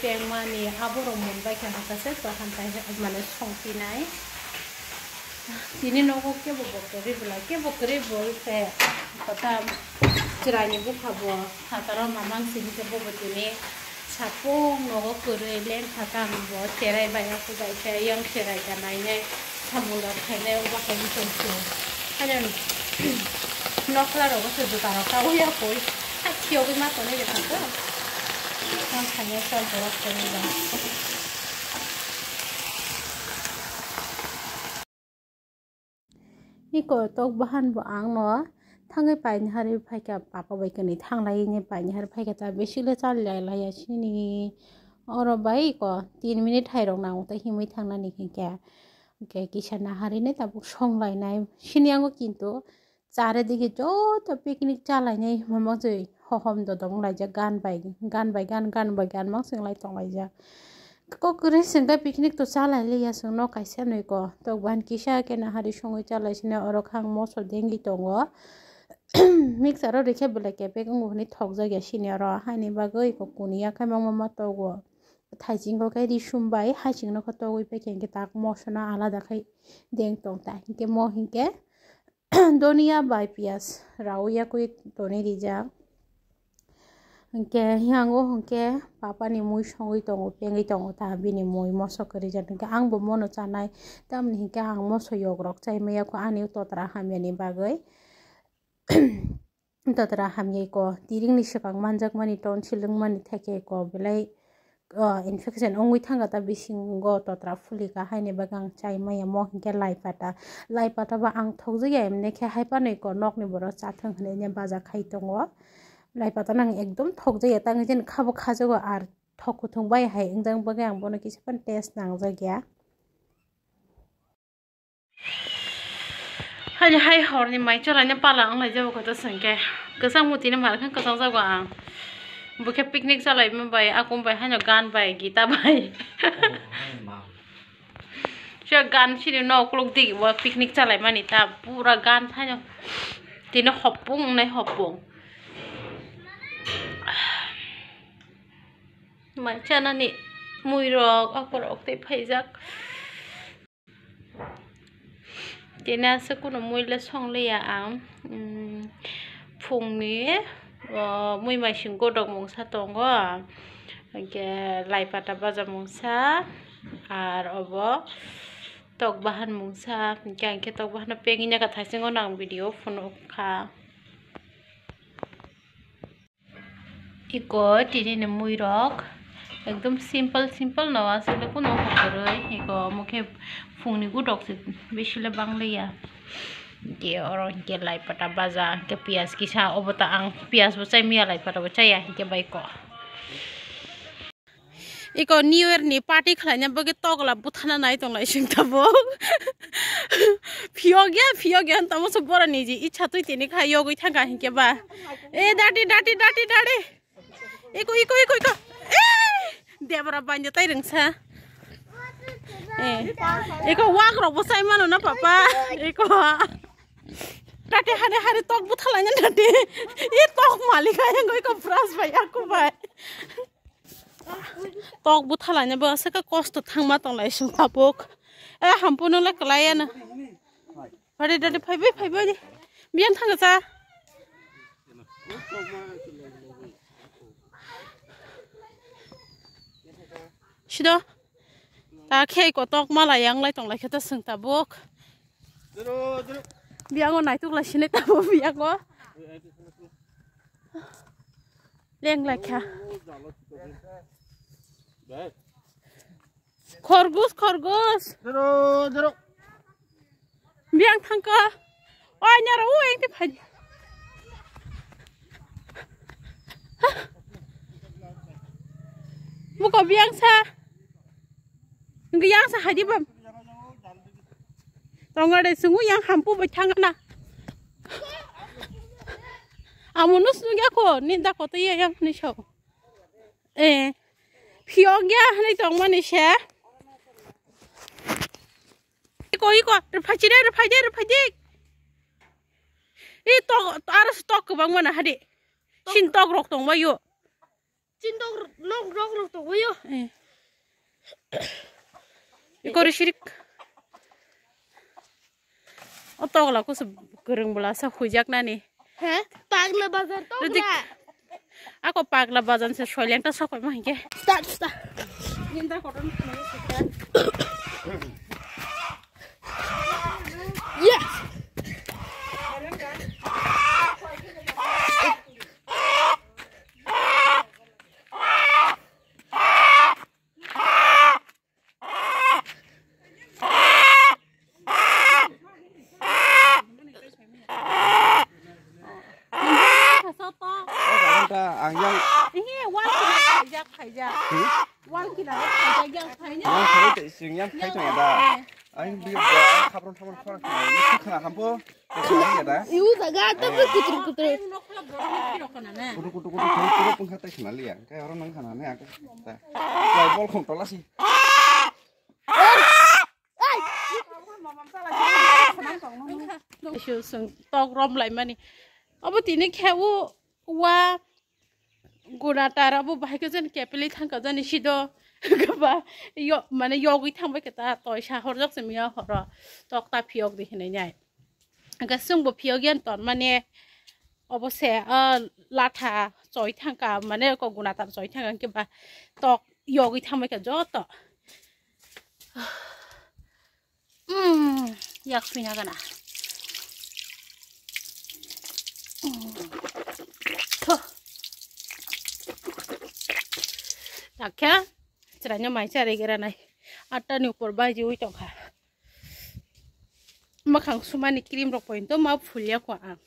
peng mani aboro munbai kha hakase to hantai mane songpinai tini nogo ke bokori bolte kota cirani bu khabo hataro mamang sini ke bobotini sapung nogo kure len khatam bo cerai baya ku bai che yang cerai kanai ne samula khane ba kai tonsu hanan nokla rogo se dutaro ka uya koi hakio bi ma to ne khako kan khane sal borak kore ba Iko tok bahan bo ang no thangai pai ni hari phai ka papa bai ka ni thang lai ni pai ni hari phai ka ta beshi le chal lai lai ya chini oro bai ko 3 minute hai rong nang ta himui thang na ni ke ke kisana hari ne ta bu song lai nai shini ang ko kintu chare dike jo to picnic chalai nai mama joi hohom do dong lai ja gan bai mang sing lai tong lai ja ko kure singda picnic to chalai le ya sung no kaisa noi ko to ban kisa ke na hari songoi chalai sine oro khang mo so dengi tongo mixer ro rekhe bela ke pe ngu ni thok ja ge sine ro hani bagoi ko kunia khai mama ma to go thaijing ko kai ri sumbai hajing no ko to goi pe ke tak mo sona alada khai deng tong ta ke mo hinke donia bai pias rauya koi toni rija ke yango ke papa ni mui songoi tongo pengai tongo ta bini mui moso kari jan ke ang bo mono chanai tam ni ke ang moso yogrok chai meya ko ani to tra hamyani bagai to tra hamye ko tiring ni sakang manjak mani ton siling mani theke ko belai infection ongui thanga ta bisingo to tra fuli ka haine bagang chai meya mo ke lai pata ba ang thokje emne ke hai pa nei ko nok ni boro cha thang hne ne baja khai tongo lai pata nang ekdom thok jaya tang jen khabo khajago ar thok thong bai hai engjang baga ang bono kisi pan test nang jagya hai hor ni mai chala ne pala ang lai jabo ko to sangke kasang muti ne mar khan kasang jago ang buke picnic chalai me bai akum bai hano gan bai gita bai sha gan chini no klok dik wa picnic chalai mani ta pura gan thayo tino hopung nai hopung mai chana ni mui rok akorok te phaijak tina se kuno mui le song le ya ang phung ni mui mai sing godok mungsa tongo ke lai pata baja mungsa ar obo tok bahan mungsa ke tok bahan penginya ka thaisingo nang video phone kha iko tini ni mui rok एकदम simple नवा से को no करे eco मुखे फुंगनी गुडक से बेसिले बांगलिया के और के लाई पटा बाजा के पियाज की सा ओबता आं पियाज बचाई मिया लाई पटा बचाई आ के बाइको इको न्यू ईयर नि पार्टी खलाइना बगे तगला बुथाना नाइ तंगलाई सिंथाबो फियो गया तमो सब बरा निजी इच्छा तुइ तिनि खा योगै थांगा हिके बा ए डाटी eco Debra banyak tay rengsa. Iko wak rok bosai mana na papa. Iko. Tadi hari tok buthalanya tadi. Ini tok malika yang iko pras bay aku bay. Tok buthalanya bahasa ke kosto thang matong lai sung tapuk. Hampun nolak kelayan. Tadi pay bay. Biar thang sa. Sido, tak kayak kotok malah yang lain tong lagi kita seng tabuk. Biar ngo naik tuh lah sini tabuk biar ngo. Leng lagi ya. Korgus. Biar tangka. Oh nyara yang tiap. Buka biang sa. Yang sa hadi bam. Tonga de sungu yang hampu bacang na. Amunus nu ya ko ninda ko to yang ni show. Piog ya ni tong mani she. Iko repaji. Ito aras tok bang mana hadi. Sin tok rok tong bayu. Cinta nong rok tuh yo. Ikori shirik. Otog lah aku segereng belasa hujak nani. Heh, pagla bazar tuh lah. Aku pagla bazar sesuai yang tak sok mah ke. Start. Minta koran Yes. anh đi vào khắp trong khoang này khá khám phô cái đó Iu jaga tapi kutu. kudu pengkata kenal ya kayak orang nang kanane aku lah bol kontrol sih Isu sung tog rom lại mà nè, abu tini khéo qua guna tara abu bahai cái dân kẹp lấy thằng cái dân này đó, cái bà yo mà này yo cái thằng bây cái ta tỏi xa họ rất xem nhau họ rồi, tog ta phiok đi này nhảy, cái sung bộ phiok yên tòn mà nè, abu sẽ lát hà tỏi thằng cả mà nè có guna tara tỏi thằng cái bà tog yo cái thằng bây cái gió to, yak punya kan ah. Takya, caranya mai cari kira nai. Ada nih upor baju itu kan. Makang suma nih kirim rok poin tuh mau full ya kuah.